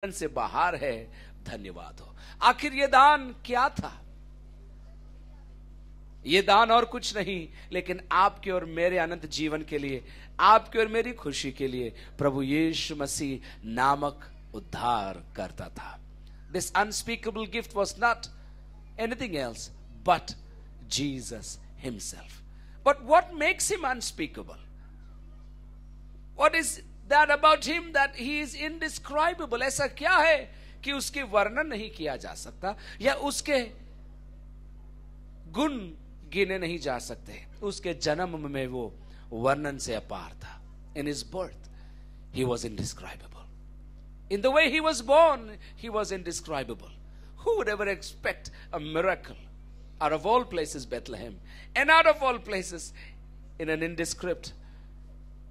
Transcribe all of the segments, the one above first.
से बाहर है, धन्यवाद हो। आखिर ये दान क्या था? ये दान और कुछ नहीं लेकिन आपके और मेरे अनंत जीवन के लिए, आपके और मेरी खुशी के लिए प्रभु यीशु मसीह नामक उद्धार करता था। This unspeakable gift was not anything else but Jesus himself. But what makes him unspeakable? What is that about him that he is indescribable? ऐसा क्या है कि उसके वर्णन नहीं किया जा सकता या उसके गुण गिने नहीं जा सकते? उसके जन्म में वो वर्णन से अपार था। In his birth, he was indescribable. In the way he was born, he was indescribable. Who would ever expect a miracle out of all places, Bethlehem, and out of all places, in an indescript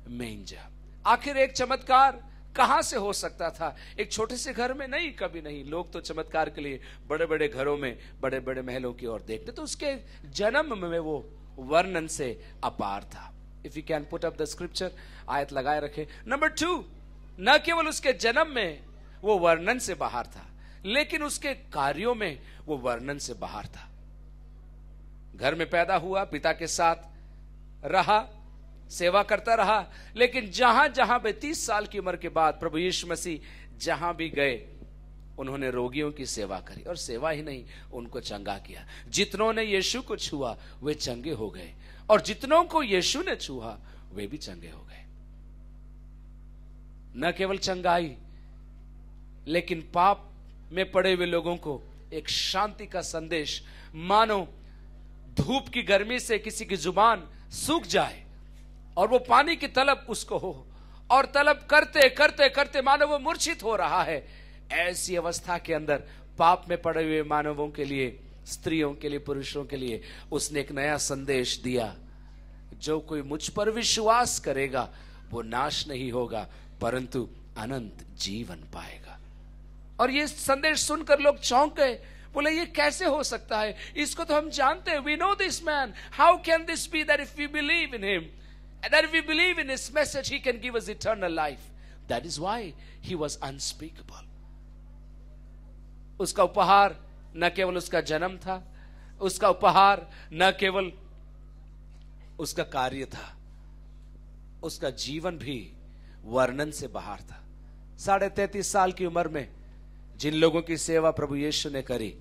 manger? आखिर एक चमत्कार कहां से हो सकता था? एक छोटे से घर में नहीं, कभी नहीं। लोग तो चमत्कार के लिए बड़े बड़े घरों में, बड़े बड़े महलों की ओर देखते, तो उसके जन्म में वो वर्णन से अपार था। If you can put up the scripture, आयत लगाए रखे। नंबर 2, न केवल उसके जन्म में वो वर्णन से बाहर था, लेकिन उसके कार्यों में वो वर्णन से बाहर था। घर में पैदा हुआ, पिता के साथ रहा, सेवा करता रहा, लेकिन जहां जहां 32 साल की उम्र के बाद प्रभु यीशु मसीह जहां भी गए, उन्होंने रोगियों की सेवा करी, और सेवा ही नहीं, उनको चंगा किया। जितनों ने यीशु को छुआ वे चंगे हो गए, और जितनों को यीशु ने छुआ वे भी चंगे हो गए। न केवल चंगाई, लेकिन पाप में पड़े हुए लोगों को एक शांति का संदेश, मानो धूप की गर्मी से किसी की जुबान सूख जाए और वो पानी की तलब उसको हो, और तलब करते करते करते मानो वो मूर्छित हो रहा है। ऐसी अवस्था के अंदर पाप में पड़े हुए मानवों के लिए, स्त्रियों के लिए, पुरुषों के लिए उसने एक नया संदेश दिया। जो कोई मुझ पर विश्वास करेगा वो नाश नहीं होगा परंतु अनंत जीवन पाएगा। और ये संदेश सुनकर लोग चौंक गए, बोले ये कैसे हो सकता है? इसको तो हम जानते हैं, we know this man. How can this be that if we believe in him, and that if we believe in his message, he can give us eternal life? That is why he was unspeakable. उसका उपहार न केवल उसका जन्म था, उसका उपहार न केवल उसका कार्य था, उसका जीवन भी वर्णन से बाहर था। 33.5 साल की उम्र में जिन लोगों की सेवा प्रभु यीशु ने करी,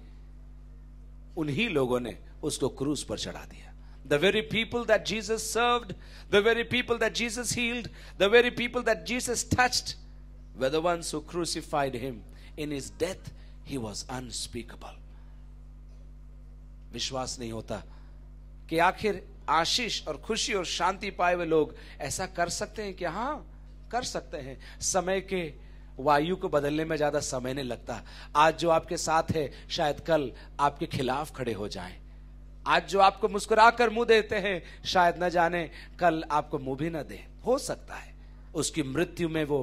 उन्हीं लोगों ने उसको क्रूस पर चढ़ा दिया। The very people that Jesus served, the very people that Jesus healed, the very people that Jesus touched were the ones who crucified him. In his death, he was unspeakable. विश्वास नहीं होता कि आखिर आशीष और खुशी और शांति पाए हुए लोग ऐसा कर सकते हैं। क्या? हाँ, कर सकते हैं। समय के वायु को बदलने में ज्यादा समय नहीं लगता। आज जो आपके साथ है शायद कल आपके खिलाफ खड़े हो जाएं। आज जो आपको मुस्कुराकर मुंह देते हैं शायद न जाने कल आपको मुंह भी न दे। हो सकता है। उसकी मृत्यु में वो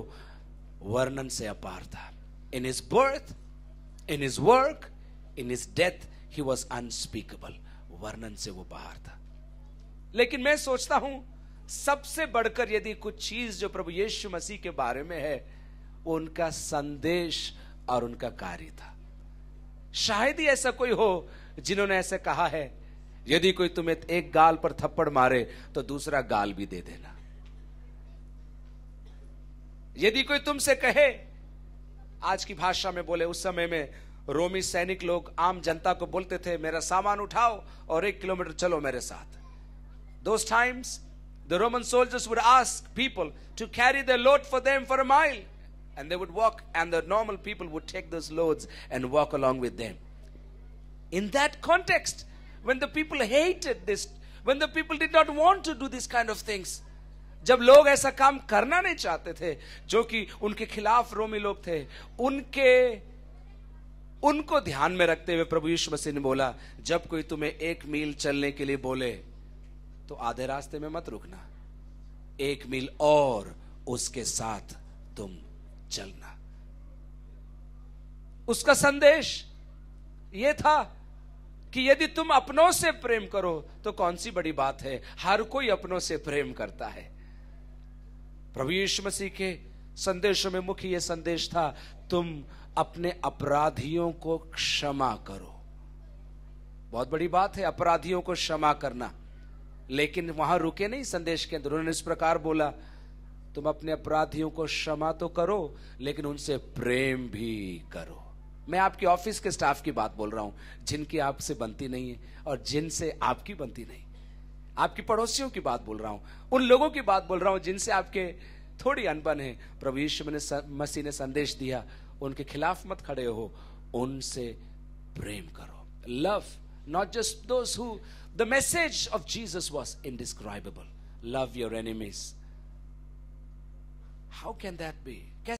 वर्णन से अपार था। In his birth, in his work, in his death, he was unspeakable. वर्णन से वो बाहर था। लेकिन मैं सोचता हूं सबसे बढ़कर यदि कुछ चीज जो प्रभु यीशु मसीह के बारे में है, वो उनका संदेश और उनका कार्य था। शायद ही ऐसा कोई हो जिन्होंने ऐसे कहा है, यदि कोई तुम्हें एक गाल पर थप्पड़ मारे तो दूसरा गाल भी दे देना। यदि कोई तुमसे कहे, आज की भाषा में बोले, उस समय में रोमी सैनिक लोग आम जनता को बोलते थे, मेरा सामान उठाओ और 1 किलोमीटर चलो मेरे साथ। Those times the Roman soldiers would ask people to carry their load for them for a mile, and they would walk, and the normal people would take those loads and walk along with them. In that context, when the people hated this, when the people did not want to do this kind of things, जब लोग ऐसा काम करना नहीं चाहते थे, जो कि उनके खिलाफ रोमी लोग थे, उनको ध्यान में रखते हुए प्रभु यीशु मसीह ने बोला, जब कोई तुम्हें 1 मील चलने के लिए बोले तो आधे रास्ते में मत रुकना, 1 मील और उसके साथ तुम चलना। उसका संदेश यह था कि यदि तुम अपनों से प्रेम करो तो कौन सी बड़ी बात है, हर कोई अपनों से प्रेम करता है। प्रभु यीशु मसीह के संदेशों में मुख्य यह संदेश था, तुम अपने अपराधियों को क्षमा करो। बहुत बड़ी बात है अपराधियों को क्षमा करना, लेकिन वहां रुके नहीं संदेश के अंदर। उन्होंने इस प्रकार बोला, तुम अपने अपराधियों को क्षमा तो करो, लेकिन उनसे प्रेम भी करो। मैं आपके ऑफिस के स्टाफ की बात बोल रहा हूं, जिनकी आपसे बनती नहीं है और जिनसे आपकी बनती नहीं। आपकी पड़ोसियों की बात बोल रहा हूं, उन लोगों की बात बोल रहा हूं जिनसे आपके थोड़ी अनबन है। प्रभु यीशु मसीह ने संदेश दिया, उनके खिलाफ मत खड़े हो, उनसे प्रेम करो। Love not just those who, the message of Jesus was indescribable. Love your enemies. How can that be?